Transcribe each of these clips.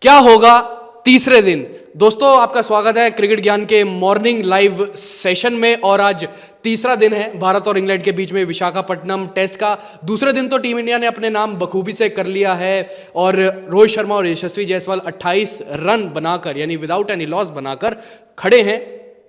क्या होगा तीसरे दिन। दोस्तों आपका स्वागत है क्रिकेट ज्ञान के मॉर्निंग लाइव सेशन में। और आज तीसरा दिन है भारत और इंग्लैंड के बीच में विशाखापट्टनम टेस्ट का। दूसरे दिन तो टीम इंडिया ने अपने नाम बखूबी से कर लिया है और रोहित शर्मा और यशस्वी जायसवाल 28 रन बनाकर यानी विदाउट एनी लॉस बनाकर खड़े हैं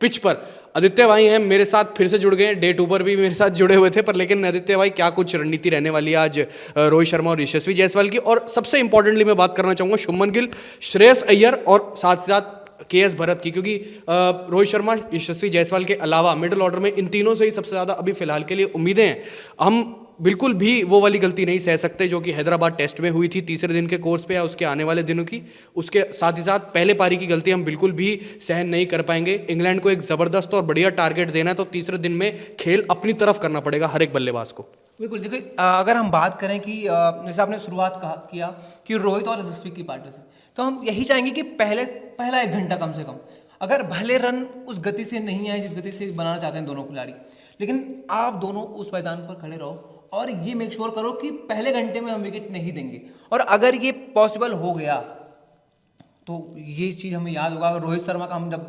पिच पर। आदित्य भाई हैं मेरे साथ, फिर से जुड़ गए हैं। डे 2 पर भी मेरे साथ जुड़े हुए थे, पर लेकिन आदित्य भाई क्या कुछ रणनीति रहने वाली है आज रोहित शर्मा और यशस्वी जायसवाल की। और सबसे इंपॉर्टेंटली मैं बात करना चाहूंगा शुभमन गिल, श्रेयस अय्यर और साथ साथ केएस भरत की, क्योंकि रोहित शर्मा यशस्वी जायसवाल के अलावा मिडिल ऑर्डर में इन तीनों से ही सबसे ज्यादा अभी फिलहाल के लिए उम्मीदें हैं। हम बिल्कुल भी वो वाली गलती नहीं सह सकते जो कि हैदराबाद टेस्ट में हुई थी तीसरे दिन के कोर्स पे या उसके आने वाले दिनों की। उसके साथ ही साथ पहले पारी की गलती हम बिल्कुल भी सहन नहीं कर पाएंगे। इंग्लैंड को एक जबरदस्त और बढ़िया टारगेट देना है तो तीसरे दिन में खेल अपनी तरफ करना पड़ेगा हर एक बल्लेबाज को। बिल्कुल। देखिए, अगर हम बात करें कि जैसे आपने शुरुआत किया कि रोहित और यशस्वी की पार्टनर से, तो हम यही चाहेंगे कि पहला 1 घंटा कम से कम, अगर भले रन उस गति से नहीं आए जिस गति से बनाना चाहते हैं दोनों खिलाड़ी, लेकिन आप दोनों उस मैदान पर खड़े रहो और ये मेक श्योर करो कि पहले घंटे में हम विकेट नहीं देंगे। और अगर ये पॉसिबल हो गया तो ये चीज़ हमें याद होगा। रोहित शर्मा का हम जब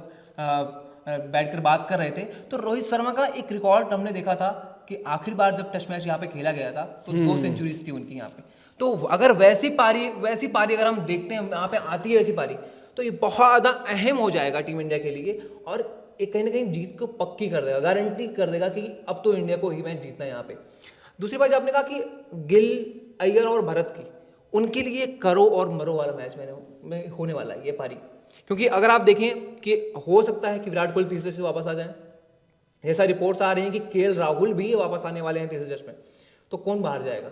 बैठकर बात कर रहे थे तो रोहित शर्मा का एक रिकॉर्ड हमने देखा था कि आखिरी बार जब टेस्ट मैच यहाँ पे खेला गया था तो 2 सेंचुरीज थी उनकी यहाँ पे। तो अगर वैसी पारी अगर हम देखते हैं यहाँ पे आती है वैसी पारी, तो ये बहुत ज़्यादा अहम हो जाएगा टीम इंडिया के लिए और एक कहीं ना कहीं जीत को पक्की कर देगा, गारंटी कर देगा कि अब तो इंडिया को ही मैच जीतना है यहाँ पे। दूसरी बात आपने कहा कि गिल, अय्यर और भरत की, उनके लिए करो और मरो वाला मैच में होने वाला है ये पारी। क्योंकि अगर आप देखें कि हो सकता है कि विराट कोहली तीसरे से वापस आ जाए, ऐसा रिपोर्ट्स आ रही हैं कि केएल राहुल भी वापस आने वाले हैं तीसरे टेस्ट में, तो कौन बाहर जाएगा?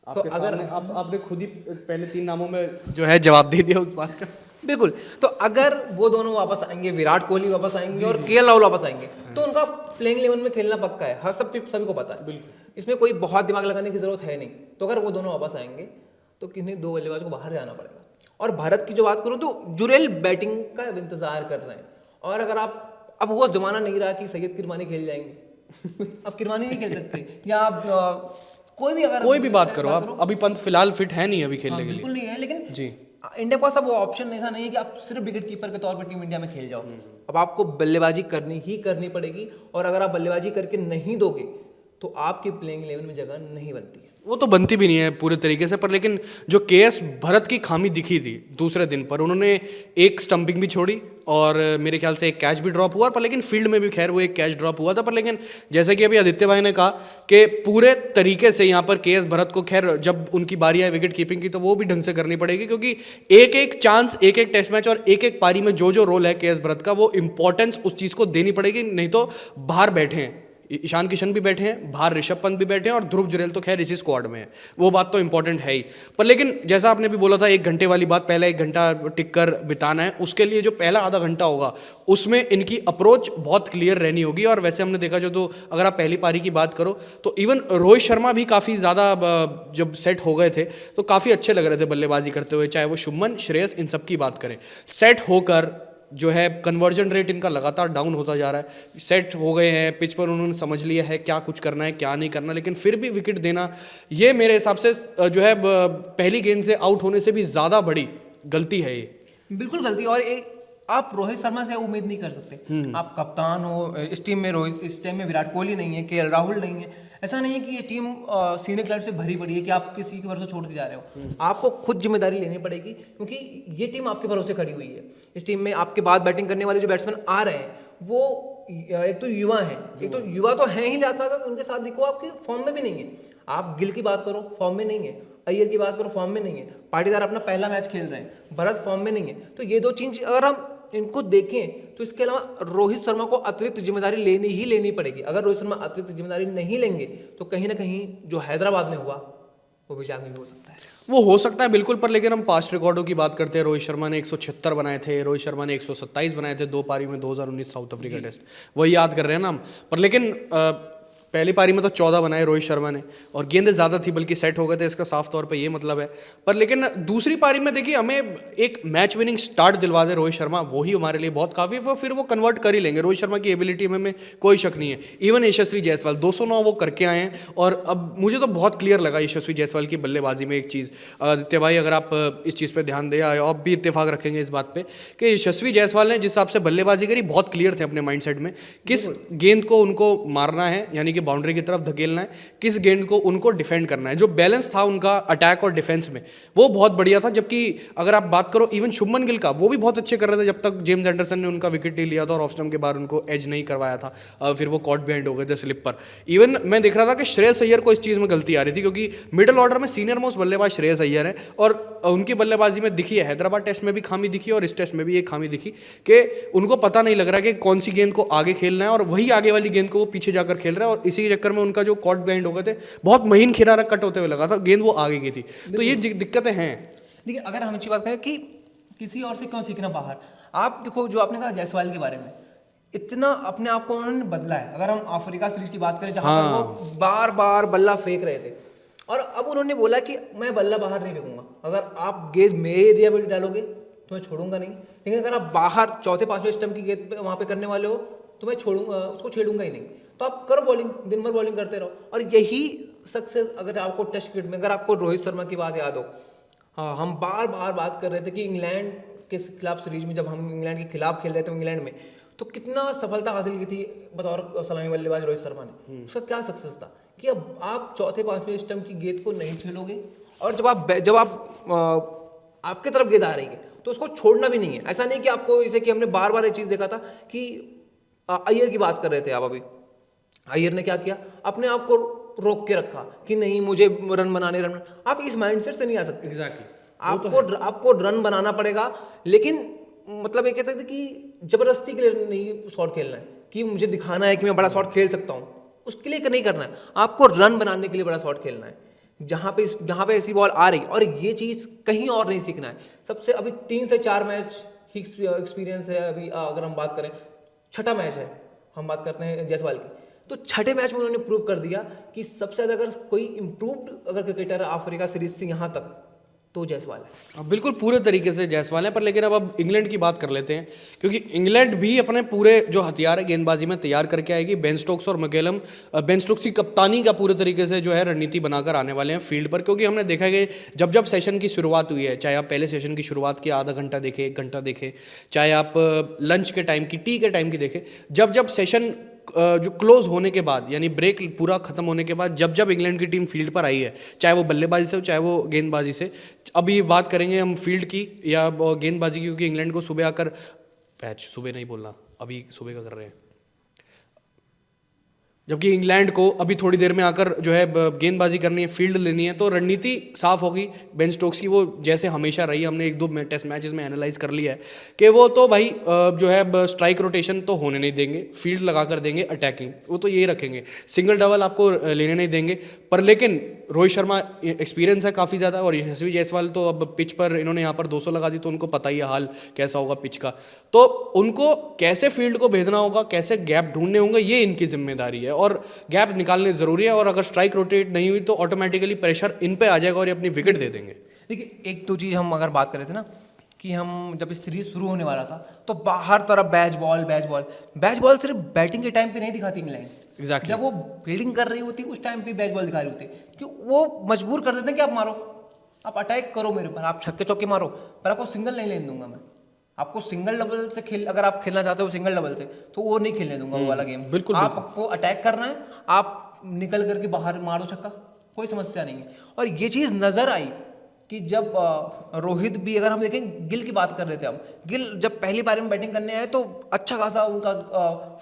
तो अगर आपने खुद ही पहले 3 नामों में जो है जवाब दे दिया उस बात का। बिल्कुल। तो अगर वो दोनों वापस आएंगे, विराट कोहली वापस आएंगे और केएल राहुल वापस आएंगे, तो उनका प्लेइंग 11 में खेलना पक्का है, हर सभी को पता है। बिल्कुल, इसमें कोई बहुत दिमाग लगाने की जरूरत है नहीं। तो अगर वो दोनों वापस आएंगे तो किन्हीं 2 बल्लेबाज को बाहर जाना पड़ेगा। और भारत की जो बात करूं तो जुरेल बैटिंग का इंतजार कर रहे हैं। और अगर आप, अब वो जमाना नहीं रहा कि सैयद किरमानी खेल जाएंगे अब किरमानी नहीं खेल सकते, या आप कोई भी बात करो आप, अभी पंत फिलहाल फिट है नहीं अभी खेलने के लिए, बिल्कुल नहीं है। लेकिन जी, इंडिया के पास अब वो ऑप्शन ऐसा नहीं है कि आप सिर्फ विकेट कीपर के तौर पर टीम इंडिया में खेल जाओ। अब आपको बल्लेबाजी करनी पड़ेगी। और अगर आप बल्लेबाजी करके नहीं दोगे तो आपकी प्लेइंग 11 में जगह नहीं बनती है। वो तो बनती भी नहीं है पूरे तरीके से। पर लेकिन जो केएस भरत की खामी दिखी थी दूसरे दिन पर, उन्होंने एक स्टंपिंग भी छोड़ी और मेरे ख्याल से एक कैच भी ड्रॉप हुआ। पर लेकिन फील्ड में भी खैर वो एक कैच ड्रॉप हुआ था। पर लेकिन जैसे कि अभी आदित्य भाई ने कहा कि पूरे तरीके से यहाँ पर केएस भरत को, खैर जब उनकी बारी आए विकेट कीपिंग की तो वो भी ढंग से करनी पड़ेगी, क्योंकि एक एक चांस, एक एक टेस्ट मैच और एक एक पारी में जो रोल है केएस भरत का, वो इंपॉर्टेंस उस चीज़ को देनी पड़ेगी। नहीं तो बाहर बैठे हैं ईशान किशन भी बैठे हैं, बाहर ऋषभ पंत भी बैठे हैं और ध्रुव जुरेल तो खैर इसी स्क्वाड में है, वो बात तो इंपॉर्टेंट है ही। पर लेकिन जैसा आपने भी बोला था 1 घंटे वाली बात, पहला 1 घंटा टिक कर बिताना है, उसके लिए जो पहला आधा घंटा होगा उसमें इनकी अप्रोच बहुत क्लियर रहनी होगी। और वैसे हमने देखा जो, तो अगर आप पहली पारी की बात करो तो इवन रोहित शर्मा भी काफ़ी ज़्यादा जब सेट हो गए थे तो काफ़ी अच्छे लग रहे थे बल्लेबाजी करते हुए, चाहे वो शुभमन, श्रेयस, इन सब की बात करें। सेट होकर जो है कन्वर्जन रेट इनका लगातार डाउन होता जा रहा है। सेट हो गए हैं पिच पर, उन्होंने समझ लिया है क्या कुछ करना है क्या नहीं करना, लेकिन फिर भी विकेट देना, ये मेरे हिसाब से जो है पहली गेंद से आउट होने से भी ज़्यादा बड़ी गलती है ये। बिल्कुल गलती। और आप रोहित शर्मा से उम्मीद नहीं कर सकते। आप कप्तान हो, इस टीम में रोहित, इस टीम में विराट कोहली नहीं है, केएल राहुल नहीं है। ऐसा नहीं है कि ये टीम सीनियर खिलाड़ी से भरी पड़ी है कि आप किसी के भरोसे छोड़ के जा रहे हो। आपको खुद जिम्मेदारी लेनी पड़ेगी, क्योंकि ये टीम आपके भरोसे खड़ी हुई है। इस टीम में आपके बाद बैटिंग करने वाले जो बैट्समैन आ रहे हैं वो एक तो युवा हैं, एक तो युवा तो हैं ही ज़्यादा, उनके साथ देखो आपकी फॉर्म में भी नहीं है। आप गिल की बात करो, फॉर्म में नहीं है। अय्यर की बात करो, फॉर्म में नहीं है। पाटीदार अपना पहला मैच खेल रहे हैं, भरत फॉर्म में नहीं है। तो ये 2 चीज़ अगर हम इनको देखें तो इसके अलावा रोहित शर्मा को अतिरिक्त जिम्मेदारी लेनी पड़ेगी। अगर रोहित शर्मा अतिरिक्त जिम्मेदारी नहीं लेंगे तो कहीं ना कहीं जो हैदराबाद में हुआ वो भी जाग में भी हो सकता है। वो हो सकता है बिल्कुल। पर लेकिन हम पास्ट रिकॉर्डों की बात करते हैं, रोहित शर्मा ने 176 बनाए थे, रोहित शर्मा ने 127 बनाए थे 2 पारी में 2019 साउथ अफ्रीका टेस्ट, वही याद कर रहे हैं ना हम। पर लेकिन पहली पारी में तो 14 बनाए रोहित शर्मा ने, और गेंदें ज़्यादा थी बल्कि सेट हो गए थे, इसका साफ तौर पे ये मतलब है। पर लेकिन दूसरी पारी में देखिए हमें एक मैच विनिंग स्टार्ट दिलवा दे रोहित शर्मा, वही हमारे लिए बहुत काफ़ी है। फिर वो कन्वर्ट कर ही लेंगे, रोहित शर्मा की एबिलिटी में कोई शक नहीं है। इवन यशस्वी जायसवाल 209 वो करके आए हैं, और अब मुझे तो बहुत क्लियर लगा यशस्वी जायसवाल की बल्लेबाजी में एक चीज़। आदित्य भाई अगर आप इस चीज़ पर ध्यान दें, आप भी इत्तेफाक रखेंगे इस बात पर कि यशस्वी जायसवाल ने जिस हिसाब से बल्लेबाजी करी, बहुत क्लियर थे अपने माइंडसेट में किस गेंद को उनको मारना है, यानी कि बाउंड्री की तरफ धकेलना है, किस गेंद को उनको डिफेंड करना है। जो बैलेंस था उनका अटैक और डिफेंस में, वो बहुत बढ़िया था। जबकि अगर आप बात करो इवन शुभमन गिल का, वो भी बहुत अच्छे कर रहे थे जब तक जेम्स एंडरसन ने उनका विकेट नहीं लिया था और ऑफ स्टंप के बाहर उनको एज नहीं करवाया था। फिर वो कॉट बिहाइंड हो गए थे स्लिप पर। इवन मैं देख रहा था कि श्रेयस अय्यर को इस चीज़ में गलती आ रही थी, क्योंकि मिडिल ऑर्डर में सीनियर मोस्ट बल्लेबाज श्रेयस अय्यर है, और उनकी बल्लेबाजी में दिखी है, हैदराबाद टेस्ट में भी खामी दिखी और इस टेस्ट में भी एक खामी दिखी कि उनको पता नहीं लग रहा कि कौन सी गेंद को आगे खेलना है, और वही आगे वाली गेंद को वो पीछे जाकर खेल रहा है, और इसी के चक्कर में उनका जो कॉट बिहाइंड हो गए थे, बहुत महीन खिरारा कट होते हुए लगा था, गेंद वो आगे की थी। तो ये दिक्कतें हैं। देखिए अगर हम अच्छी बात करें कि किसी और से क्यों सीखना बाहर, आप देखो जो आपने कहा जायसवाल के बारे में, इतना अपने आप को उन्होंने बदला है। अगर हम अफ्रीका सीरीज की बात करें जहां पर वो बार बार बल्ला फेंक रहे थे, और अब उन्होंने बोला कि मैं बल्ला बाहर नहीं फेंकूंगा, अगर आप गेंद मेरे एरिया में डालोगे तो मैं छोड़ूंगा नहीं, लेकिन अगर आप बाहर चौथे पांचवें स्टंप की गेंद वहां पे करने वाले हो तो मैं छोड़ूंगा, उसको छेड़ूंगा ही नहीं। तो आप करो बॉलिंग, दिन भर बॉलिंग करते रहो, और यही सक्सेस अगर आपको टेस्ट क्रिकेट में, अगर आपको रोहित शर्मा की बात याद हो, हाँ हम बार बार बात कर रहे थे कि इंग्लैंड के खिलाफ सीरीज में, जब हम इंग्लैंड के खिलाफ खेल रहे थे इंग्लैंड में, तो कितना सफलता हासिल की थी बतौर सलामी बल्लेबाज रोहित शर्मा ने। उसका क्या सक्सेस था कि अब आप चौथे पांचवें स्टंप की गेंद को नहीं छेड़ोगे, और जब आप आपके तरफ गेंद आ रही है तो उसको छोड़ना भी नहीं है। ऐसा नहीं कि आपको इसे, कि हमने बार बार ये चीज़ देखा था कि अय्यर की बात कर रहे थे आप अभी, अय्यर ने क्या किया, अपने आप को रोक के रखा कि नहीं मुझे रन बनाने, आप इस माइंडसेट से नहीं आ सकते। एग्जैक्टली आपको रन बनाना पड़ेगा, लेकिन मतलब ये कह सकते कि जबरदस्ती के लिए नहीं शॉट खेलना है कि मुझे दिखाना है कि मैं बड़ा शॉट खेल सकता हूँ, उसके लिए नहीं करना है। आपको रन बनाने के लिए बड़ा शॉट खेलना है, जहाँ पे ऐसी बॉल आ रही, और ये चीज़ कहीं और नहीं सीखना है। सबसे अभी 3 से 4 मैच ही एक्सपीरियंस है अभी। अगर हम बात करें, छठा मैच है, हम बात करते हैं जायसवाल की, तो छठे मैच में उन्होंने प्रूव कर दिया कि सबसे ज़्यादा अगर कोई इम्प्रूव्ड अगर क्रिकेटर अफ्रीका सीरीज से यहाँ तक, तो जायसवाल है। अब बिल्कुल पूरे तरीके से जायसवाल है। पर लेकिन अब इंग्लैंड की बात कर लेते हैं, क्योंकि इंग्लैंड भी अपने पूरे जो हथियार है गेंदबाजी में तैयार करके आएगी। बेन स्टोक्स और मैकलम, बेन स्टोक्स की कप्तानी का पूरे तरीके से जो है रणनीति बनाकर आने वाले हैं फील्ड पर, क्योंकि हमने देखा है कि जब जब सेशन की शुरुआत हुई है, चाहे आप पहले सेशन की शुरुआत की आधा घंटा देखें, 1 घंटा देखें, चाहे आप लंच के टाइम की, टी के टाइम की देखें, जब जब सेशन जो क्लोज होने के बाद, यानी ब्रेक पूरा खत्म होने के बाद, जब जब इंग्लैंड की टीम फील्ड पर आई है, चाहे वो बल्लेबाजी से हो चाहे वो गेंदबाजी से, अभी बात करेंगे हम फील्ड की या गेंदबाजी की, क्योंकि इंग्लैंड को सुबह आकर, पैच सुबह नहीं बोलना, अभी सुबह का कर रहे हैं, जबकि इंग्लैंड को अभी थोड़ी देर में आकर जो है गेंदबाजी करनी है, फील्ड लेनी है, तो रणनीति साफ होगी बेन स्टोक्स की। वो जैसे हमेशा रही, हमने 1-2 टेस्ट मैचेस में एनालाइज कर लिया है कि वो तो भाई जो है स्ट्राइक रोटेशन तो होने नहीं देंगे, फील्ड लगा कर देंगे, अटैकिंग वो तो यही रखेंगे, सिंगल डबल आपको लेने नहीं देंगे। पर लेकिन रोहित शर्मा एक्सपीरियंस है काफ़ी ज़्यादा, और यशस्वी जायसवाल तो अब पिच पर इन्होंने यहाँ पर 200 लगा दी, तो उनको पता ही है हाल कैसा होगा पिच का, तो उनको कैसे फील्ड को भेजना होगा, कैसे गैप ढूंढने होंगे, ये इनकी जिम्मेदारी है, और गैप निकालने ज़रूरी है। और अगर स्ट्राइक रोटेट नहीं हुई तो ऑटोमेटिकली प्रेशर इन पे आ जाएगा और ये अपनी विकेट दे देंगे। देखिए एक तो चीज़ हम अगर बात करें थे ना कि हम जब इस सीरीज शुरू होने वाला था तो बाहर तरफ बैच बॉल सिर्फ बैटिंग के टाइम पे नहीं दिखाती इंग्लैंड। Exactly. जब वो फील्डिंग कर रही होती उस टाइम पे बैच बॉल दिखा रही होती, क्यों वो मजबूर कर देते हैं कि आप मारो, आप अटैक करो मेरे पर, आप छक्के चौके मारो, पर आपको सिंगल नहीं लेने दूंगा मैं। आपको सिंगल डबल से खेल, अगर आप खेलना चाहते हो सिंगल डबल से, तो वो नहीं खेलने दूंगा वो वाला गेम। बिल्कुल आपको अटैक करना है, आप निकल करके बाहर मारो छक्का, कोई समस्या नहीं है। और ये चीज़ नज़र आई कि जब रोहित भी, अगर हम देखें गिल की बात कर रहे थे, हम गिल जब पहली बार में बैटिंग करने आए तो अच्छा खासा उनका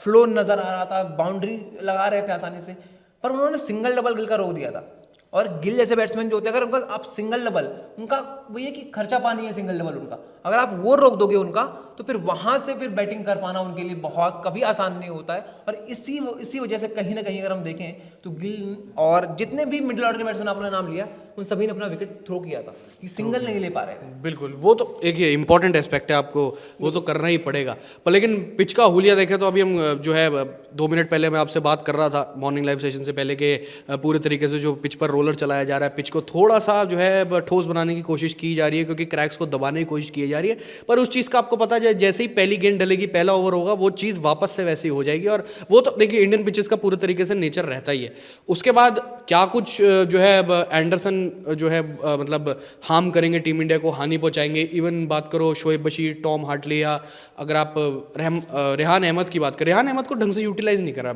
फ्लो नज़र आ रहा था, बाउंड्री लगा रहे थे आसानी से, पर उन्होंने सिंगल डबल गिल का रोक दिया था। और गिल जैसे बैट्समैन जो होते हैं, अगर उनका आप सिंगल डबल, उनका वही है कि खर्चा पानी है सिंगल डबल उनका, अगर आप वो रोक दोगे उनका, तो फिर वहाँ से फिर बैटिंग कर पाना उनके लिए बहुत कभी आसान नहीं होता है। और इसी वजह से कहीं ना कहीं अगर हम देखें तो गिल और जितने भी मिडिल ऑर्डर के बैट्समैन आपने नाम लिया, उन सभी ने अपना विकेट थ्रो किया था, ये सिंगल नहीं ले पा रहे थे। बिल्कुल, वो तो एक ये इंपॉर्टेंट एस्पेक्ट है, आपको वो तो करना ही पड़ेगा। पर लेकिन पिच का हुलिया देखें तो अभी हम जो है 2 मिनट पहले मैं आपसे बात कर रहा था मॉर्निंग लाइव सेशन से पहले कि पूरे तरीके से जो पिच पर रोलर चलाया जा रहा है, पिच को थोड़ा सा जो है ठोस बनाने की कोशिश की जा रही है, क्योंकि क्रैक्स को दबाने की कोशिश की जा रही है। पर उस चीज़ का आपको पता है, जैसे ही पहली गेंद डलेगी, पहला ओवर होगा, वो चीज़ वापस से वैसी हो जाएगी। और वो तो देखिए इंडियन पिचेस का पूरे तरीके से नेचर रहता ही है। उसके बाद क्या कुछ जो है एंडरसन जो है मतलब हार्म करेंगे टीम इंडिया को, हानि पहुंचाएंगे। इवन बात करो शोएब बशीर, टॉम हार्टली, या अगर आप रेहान अहमद की बात करें, रेहान अहमद को ढंग से यूटिलाइज नहीं करा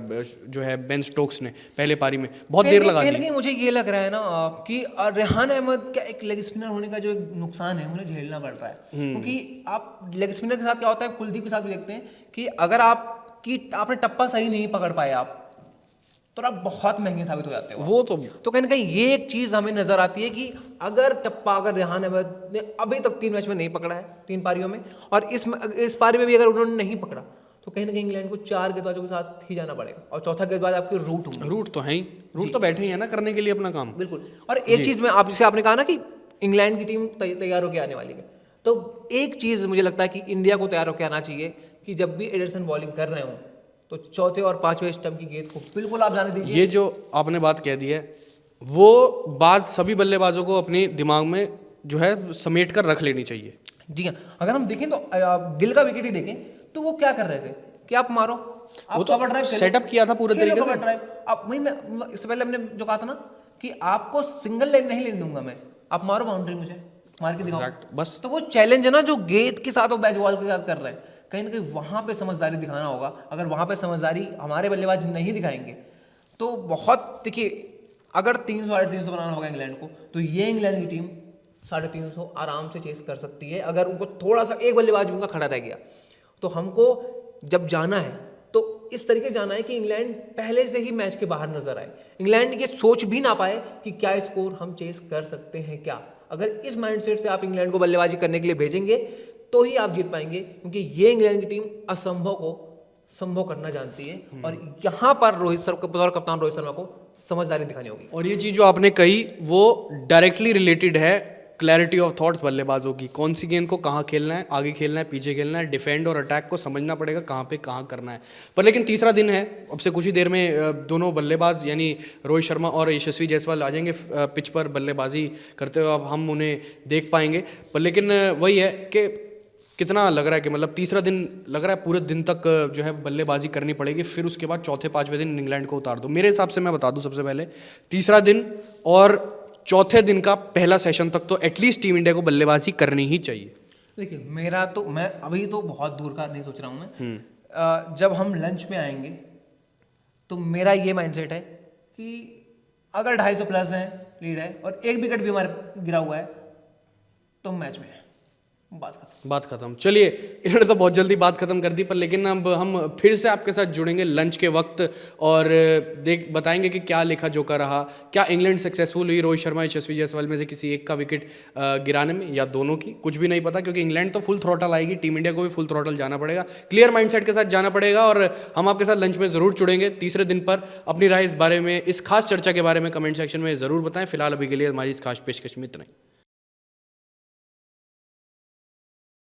जो है बेन स्टोक्स ने पहले पारी में, बहुत देर लगा दी। मुझे ये लग रहा है ना कि रेहान अहमद का एक लेग स्पिनर होने का जो एक नुकसान है उन्हें झेलना पड़ रहा है, क्योंकि आप लेग स्पिनर के साथ क्या होता है, कुलदीप के साथ भी देखते हैं कि अगर आपने टप्पा सही नहीं पकड़ पाए आप, तो आप बहुत महंगे साबित हो जाते हो। वो तो कहीं ना कहीं ये एक चीज़ हमें नजर आती है कि अगर रेहान अहमद ने अभी तक 3 मैच में नहीं पकड़ा है, 3 पारियों में, और इस पारी में भी अगर उन्होंने नहीं पकड़ा, तो कहीं ना कहीं इंग्लैंड को 4 गेंदबाजों के साथ ही जाना पड़ेगा, और चौथा गेंदबाज आपके रूट होंगे। रूट तो है ही, रूट तो बैठे ही है ना करने के लिए अपना काम। बिल्कुल। और एक चीज़ में जैसे आपने कहा ना कि इंग्लैंड की टीम तैयार होकर आने वाली है, तो एक चीज़ मुझे लगता है कि इंडिया को तैयार होकर आना चाहिए कि जब भी एडरसन बॉलिंग कर रहे हो, तो चौथे और पांचवें स्टंप की गेंद को बिल्कुल आप जाने दीजिए। ये जो आपने बात कह दी है, वो बात सभी बल्लेबाजों को अपने दिमाग में जो है समेट कर रख लेनी चाहिए। जी हाँ, अगर हम देखें तो गिल का विकेट ही देखें तो वो क्या कर रहे थे कि आप मारो, आप वो तो कवर ड्राइव सेटअप किया था पूरे तरीके से। ड्राइव आप वही, मैं इससे पहले हमने जो कहा था ना कि आपको सिंगल लेन नहीं लेने दूंगा मैं, आप मारो बाउंड्री, मुझे मार के दिखाओ बस। तो वो चैलेंज है ना जो गेंद के साथ और बैट बॉल के साथ कर रहे हैं, कहीं ना कहीं वहां पे समझदारी दिखाना होगा। अगर वहां पे समझदारी हमारे बल्लेबाज नहीं दिखाएंगे तो बहुत, देखिए अगर 300 साढ़े 300 बनाना होगा इंग्लैंड को, तो ये इंग्लैंड की टीम 350 आराम से चेस कर सकती है, अगर उनको थोड़ा सा एक बल्लेबाज भी उनका खड़ा रह गया। तो हमको जब जाना है तो इस तरीके जाना है कि इंग्लैंड पहले से ही मैच के बाहर नजर आए, इंग्लैंड ये सोच भी ना पाए कि क्या स्कोर हम चेस कर सकते हैं क्या। अगर इस माइंडसेट से आप इंग्लैंड को बल्लेबाजी करने के लिए भेजेंगे तो ही आप जीत पाएंगे, क्योंकि ये इंग्लैंड की टीम असंभव को संभव करना जानती है, और यहाँ पर रोहित शर्मा बतौर कप्तान रोहित शर्मा को समझदारी दिखानी होगी। और ये चीज़ जो आपने कही वो डायरेक्टली रिलेटेड है क्लैरिटी ऑफ थॉट्स बल्लेबाजों की, कौन सी गेंद को कहाँ खेलना है, आगे खेलना है, पीछे खेलना है, डिफेंड और अटैक को समझना पड़ेगा कहाँ पे कहाँ करना है। पर लेकिन तीसरा दिन है, अब से कुछ ही देर में दोनों बल्लेबाज यानी रोहित शर्मा और यशस्वी जायसवाल आ जाएंगे पिच पर बल्लेबाजी करते हुए, अब हम उन्हें देख पाएंगे। पर लेकिन वही है कि कितना लग रहा है कि मतलब तीसरा दिन लग रहा है पूरे दिन तक जो है बल्लेबाजी करनी पड़ेगी, फिर उसके बाद चौथे पाँचवें दिन इंग्लैंड को उतार दो। मेरे हिसाब से मैं बता दूं सबसे पहले, तीसरा दिन और चौथे दिन का पहला सेशन तक तो एटलीस्ट टीम इंडिया को बल्लेबाजी करनी ही चाहिए। देखिए मैं अभी तो बहुत दूर का नहीं सोच रहा हूँ मैं, जब हम लंच में आएंगे तो मेरा ये माइंडसेट है कि अगर 250 प्लस है, लीड है, और एक विकेट भी हमारे गिरा हुआ है, तो मैच में है, बात खत्म। चलिए, इन्होंने तो बहुत जल्दी बात खत्म कर दी, पर लेकिन अब हम फिर से आपके साथ जुड़ेंगे लंच के वक्त और बताएंगे कि क्या लेखा जोखा रहा, क्या इंग्लैंड सक्सेसफुल हुई रोहित शर्मा यशस्वी जायसवाल में से किसी एक का विकेट गिराने में, या दोनों की, कुछ भी नहीं पता, क्योंकि इंग्लैंड तो फुल थ्रॉटल आएगी, टीम इंडिया को भी फुल थ्रॉटल जाना पड़ेगा, क्लियर माइंडसेट के साथ जाना पड़ेगा। और हम आपके साथ लंच में ज़रूर जुड़ेंगे तीसरे दिन पर। अपनी राय इस बारे में, इस खास चर्चा के बारे में कमेंट सेक्शन में ज़रूर बताएं। फिलहाल अभी के लिए हमारी इस खास पेशकश में इतना ही।